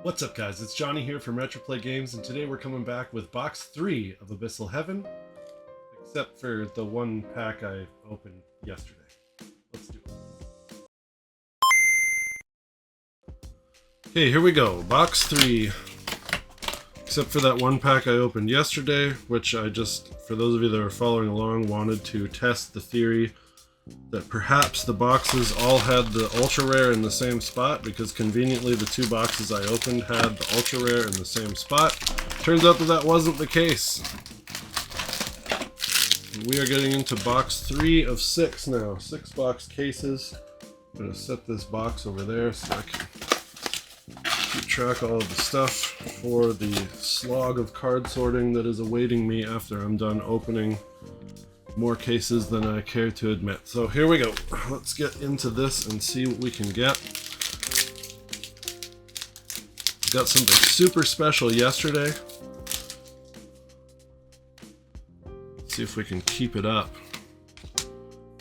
What's up, guys? It's Johnny here from Retroplay Games, and today we're coming back with Box 3 of Abyssal Heaven, except for the one pack I opened yesterday. Let's do it. Okay, here we go. Box 3. Except for that one pack I opened yesterday, which I just, for those of you that are following along, wanted to test the theory that perhaps the boxes all had the ultra rare in the same spot, because conveniently the two boxes I opened had the ultra rare in the same spot. Turns out that wasn't the case. We are getting into box 3 of 6 now. 6 box cases. I'm going to set this box over there so I can keep track of all of the stuff for the slog of card sorting that is awaiting me after I'm done opening more cases than I care to admit. So here we go. Let's get into this and see what we can get. Got something super special yesterday. Let's see if we can keep it up.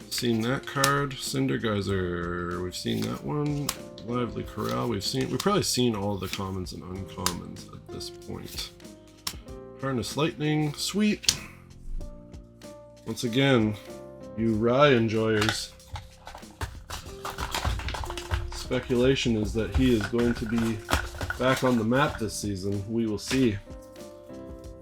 Seen that card. Cindergeyser. We've seen that one. Lively Corral. We've probably seen all the commons and uncommons at this point. Harness Lightning. Sweet. Once again, you Rye enjoyers, speculation is that he is going to be back on the map this season. We will see.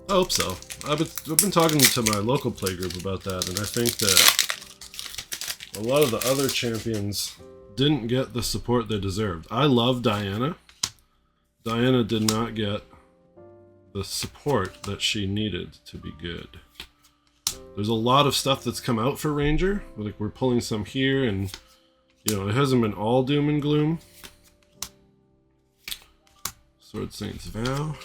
I hope so. I've been talking to my local play group about that, and I think that a lot of the other champions didn't get the support they deserved. I love Diana. Diana did not get the support that she needed to be good. There's a lot of stuff that's come out for Ranger. Like, we're pulling some here, and you know, it hasn't been all doom and gloom. Sword Saint's Vow.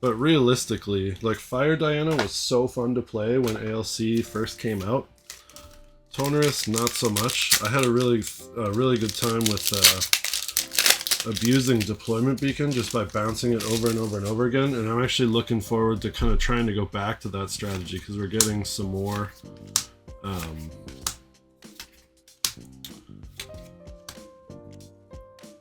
But realistically, like, Fire Diana was so fun to play when ALC first came out. Tonerus, not so much. I had a really good time with abusing Deployment Beacon just by bouncing it over and over and over again, and I'm actually looking forward to kind of trying to go back to that strategy because we're getting some more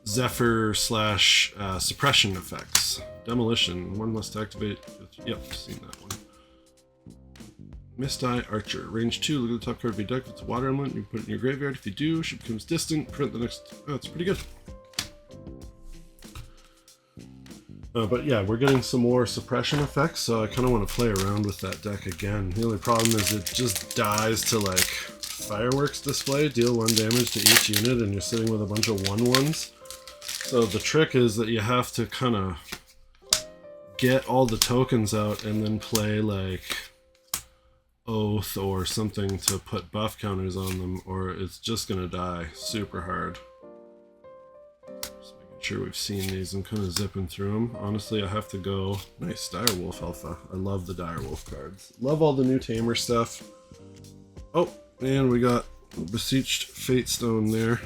Zephyr / suppression effects. Demolition, one must activate. Yep, seen that one. Misty Archer, range 2, look at the top card of your deck. If it's a water element, you can put it in your graveyard. If you do, she becomes distant, print the next. Oh, it's pretty good. But yeah, we're getting some more suppression effects, so I kind of want to play around with that deck again. The only problem is it just dies to, like, fireworks display, deal 1 damage to each unit, and you're sitting with a bunch of 1/1s. So the trick is that you have to kind of get all the tokens out and then play, like, Oath or something to put buff counters on them, or it's just going to die super hard. Sure, we've seen these. I'm kind of zipping through them. Honestly, I have to go. Nice, Direwolf Alpha. I love the Direwolf cards. Love all the new Tamer stuff. Oh, and we got Beseeched Fatestone there.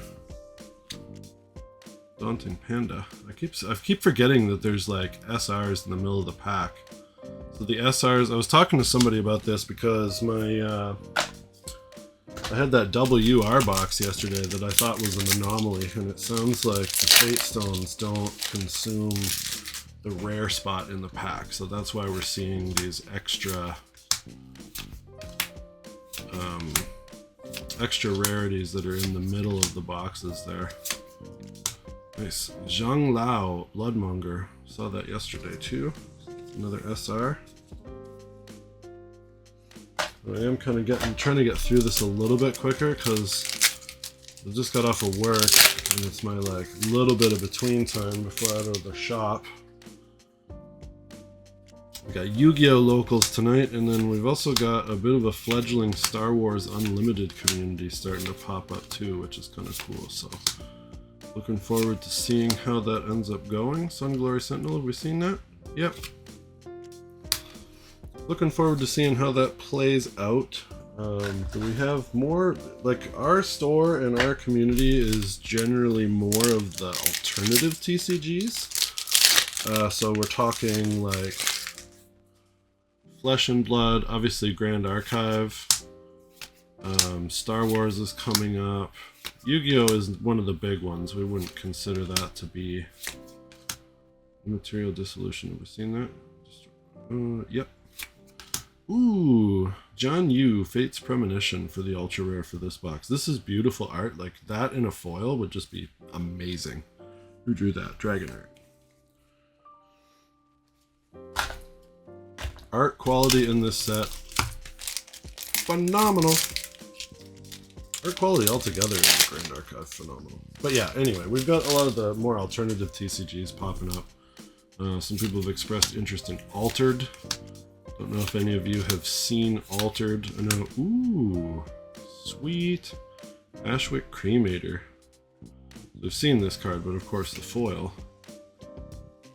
Daunting Panda. I keep forgetting that there's, like, SRs in the middle of the pack. So the SRs, I was talking to somebody about this because my I had that WR box yesterday that I thought was an anomaly, and it sounds like the Fate Stones don't consume the rare spot in the pack, so that's why we're seeing these extra rarities that are in the middle of the boxes there. Nice. Zhang Lao, Bloodmonger. Saw that yesterday too. Another SR. I am kind of trying to get through this a little bit quicker because I just got off of work and it's my, like, little bit of between time before I go to the shop. We got Yu-Gi-Oh! Locals tonight, and then we've also got a bit of a fledgling Star Wars Unlimited community starting to pop up too, which is kind of cool. So looking forward to seeing how that ends up going. Sunglory Sentinel, have we seen that? Yep. Looking forward to seeing how that plays out. Do we have more? Like, our store and our community is generally more of the alternative TCGs. So we're talking, like, Flesh and Blood, obviously Grand Archive. Star Wars is coming up. Yu-Gi-Oh! Is one of the big ones. We wouldn't consider that to be Immaterial dissolution. Have we seen that? Yep. Ooh, John Yu, Fate's Premonition for the ultra rare for this box. This is beautiful art. Like that in a foil would just be amazing. Who drew that? Dragon art. Art quality in this set, phenomenal. Art quality altogether in the Grand Archive, phenomenal. But yeah, anyway, we've got a lot of the more alternative TCGs popping up. Some people have expressed interest in Altered. Don't know if any of you have seen Altered. I know. Ooh, sweet. Ashwick Cremator. I've seen this card, but of course the foil.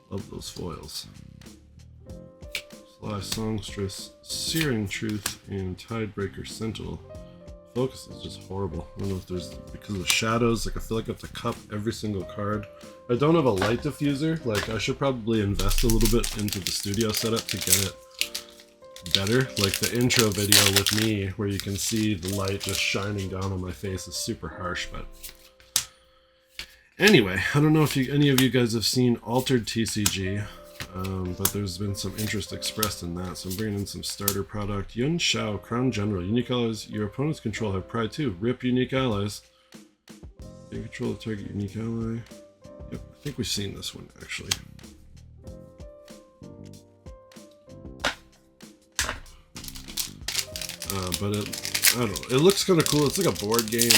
Love those foils. Sly Songstress, Searing Truth, and Tidebreaker Sentinel. Focus is just horrible. I don't know if there's, because of the shadows, like I feel like I have to cup every single card. I don't have a light diffuser. Like I should probably invest a little bit into the studio setup to get it better. Like the intro video with me where you can see the light just shining down on my face is super harsh, but anyway, I don't know if any of you guys have seen Altered TCG, but there's been some interest expressed in that, so I'm bringing in some starter product. Yun Shao, Crown General. Unique allies your opponent's control have pride too. Rip unique allies. Take control of target unique ally. Yep, I think we've seen this one actually. But I don't know. It looks kind of cool. It's like a board game.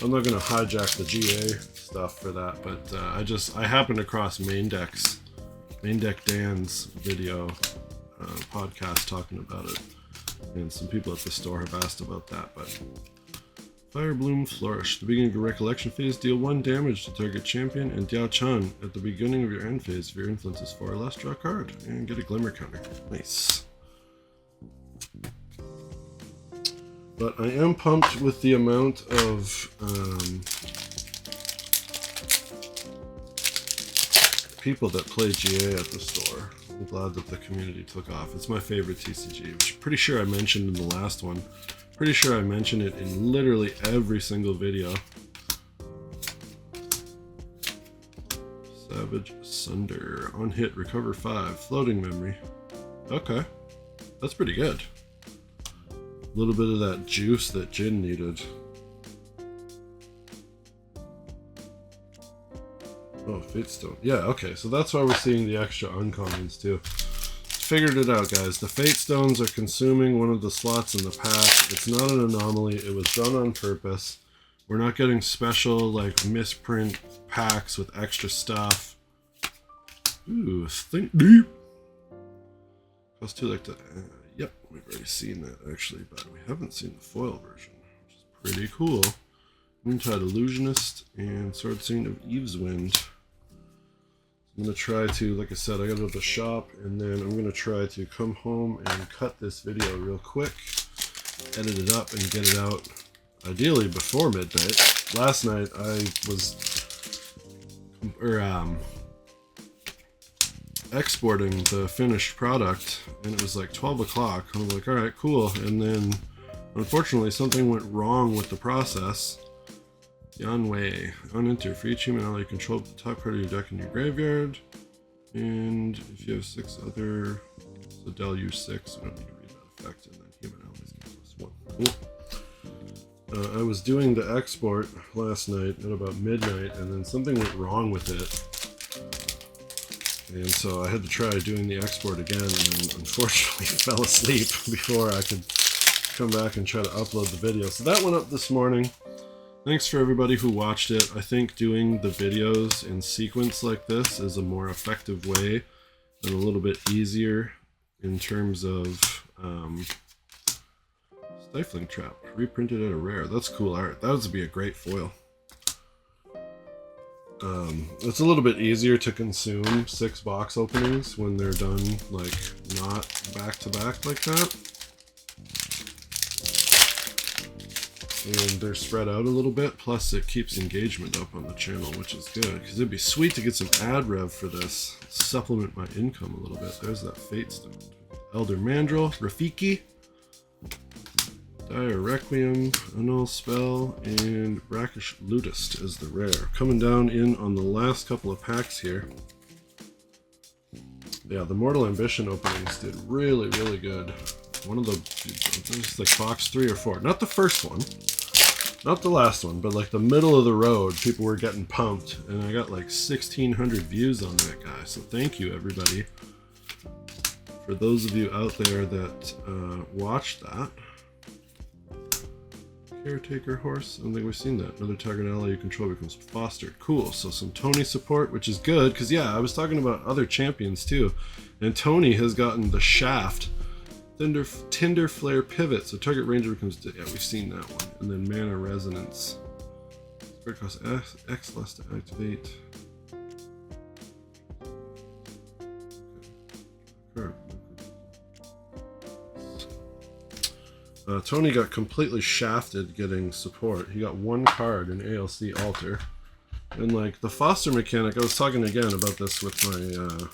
I'm not going to hijack the GA stuff for that, but I happened across Main Deck Dan's video podcast talking about it, and some people at the store have asked about that. But Firebloom Flourish. At the beginning of your recollection phase, deal 1 damage to target champion, and Diao Chan at the beginning of your end phase. If your influence is 4 or less, draw a card and get a glimmer counter. Nice. But I am pumped with the amount of people that play GA at the store. I'm glad that the community took off. It's my favorite TCG, which I'm pretty sure I mentioned in the last one. Pretty sure I mentioned it in literally every single video. Savage Sunder. On hit, recover 5. Floating memory. Okay. That's pretty good. A little bit of that juice that Jin needed. Oh, Fatestone. Yeah, okay, so that's why we're seeing the extra uncommons too. Figured it out, guys. The Fate Stones are consuming one of the slots in the pack. It's not an anomaly. It was done on purpose. We're not getting special, like, misprint packs with extra stuff. Ooh, Think Deep. Cost 2 like that. Yep, we've already seen that, actually, but we haven't seen the foil version, which is pretty cool. Moontide Illusionist and Sword Saint of Eve's Wind. I'm going to try to, like I said, I got to go to the shop, and then I'm going to try to come home and cut this video real quick, edit it up, and get it out, ideally before midnight. Last night I was exporting the finished product, and it was like 12 o'clock. I'm like, all right, cool. And then, unfortunately, something went wrong with the process. Yanwei. Unenter. For each human ally you control, the top card of your deck in your graveyard. And if you have 6 other... So Del use 6. We don't need to read that effect. And then human allies get +1. Cool. I was doing the export last night at about midnight, and then something went wrong with it. And so I had to try doing the export again, and unfortunately fell asleep before I could come back and try to upload the video. So that went up this morning. Thanks for everybody who watched it. I think doing the videos in sequence like this is a more effective way and a little bit easier in terms of Stifling Trap, reprinted at a rare. That's cool art. That would be a great foil. It's a little bit easier to consume 6 box openings when they're done, like, not back to back like that. And they're spread out a little bit, plus it keeps engagement up on the channel, which is good, because it'd be sweet to get some ad rev for this, supplement my income a little bit. There's that Fate Stone. Elder Mandrill, Rafiki, Dire Requiem, Annul Spell, and Brackish Ludist is the rare. Coming down in on the last couple of packs here. Yeah, the Mortal Ambition openings did really, really good. One of the, just like box 3 or 4. Not the first one. Not the last one, but like the middle of the road, people were getting pumped. And I got like 1,600 views on that guy. So thank you, everybody. For those of you out there that watched that. Caretaker horse. I don't think we've seen that. Another target ally you control becomes fostered. Cool. So some Tony support, which is good. Because, yeah, I was talking about other champions, too. And Tony has gotten the shaft. Tinder Flare pivot. So target ranger becomes... Yeah, we've seen that one. And then Mana Resonance. Spread cost X less to activate. Okay. Tony got completely shafted getting support. He got 1 card in ALC Alter. And like the foster mechanic, I was talking again about this with my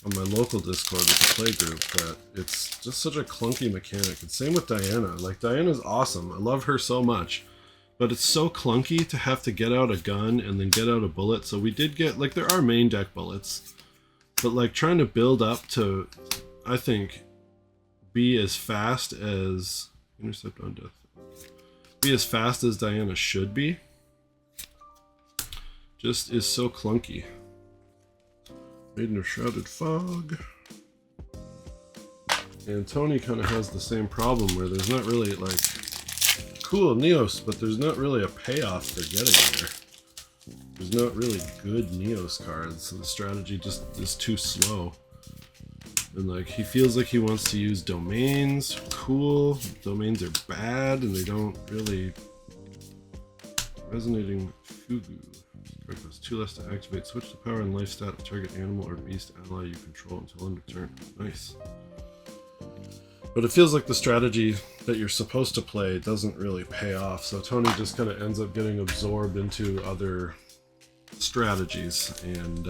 on my local Discord with the play group, that it's just such a clunky mechanic. And same with Diana. Like Diana's awesome. I love her so much. But it's so clunky to have to get out a gun and then get out a bullet. So we did get, like, there are main deck bullets. But like trying to build up to, I think, be as fast as intercept on death. Be as fast as Diana should be. Just is so clunky. Maiden of Shrouded Fog. And Tony kind of has the same problem where there's not really like cool Neos, but there's not really a payoff for getting there. There's not really good Neos cards, so the strategy just is too slow. And like he feels like he wants to use domains. Cool. Domains are bad and they don't really. Resonating Fugu. Card costs 2 less to activate. Switch the power and life stat of target animal or beast ally you control until end of turn. Nice. But it feels like the strategy that you're supposed to play doesn't really pay off. So Tony just kind of ends up getting absorbed into other strategies, and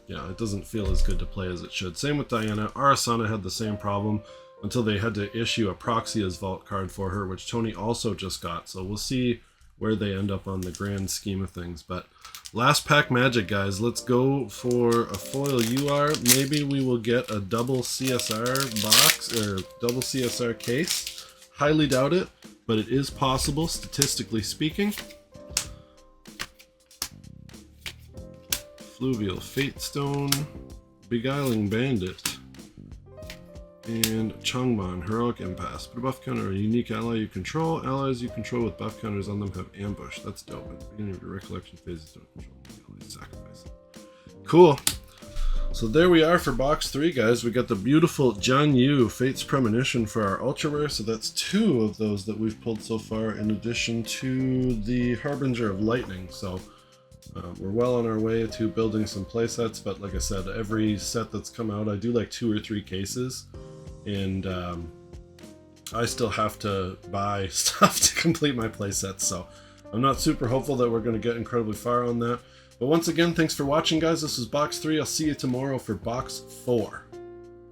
yeah, it doesn't feel as good to play as it should. Same with Diana. Arasana had the same problem until they had to issue a Proxy as Vault card for her, which Tony also just got. So we'll see where they end up on the grand scheme of things. But last pack magic, guys. Let's go for a foil UR. Maybe we will get a double CSR box or double CSR case. Highly doubt it, but it is possible statistically speaking. Fluvial Fatestone, Beguiling Bandit, and Changban, Heroic Impasse. Put a buff counter on a unique ally you control. Allies you control with buff counters on them have ambush. That's dope. At the beginning of your recollection phases, don't control allies. Sacrifice. Cool. So there we are for box 3, guys. We got the beautiful Jian Yu Fate's Premonition for our ultra rare. So that's 2 of those that we've pulled so far, in addition to the Harbinger of Lightning. So we're well on our way to building some play sets, but like I said, every set that's come out, I do like 2 or 3 cases, and I still have to buy stuff to complete my play sets, so I'm not super hopeful that we're going to get incredibly far on that. But once again, thanks for watching, guys. This is box 3. I'll see you tomorrow for box 4.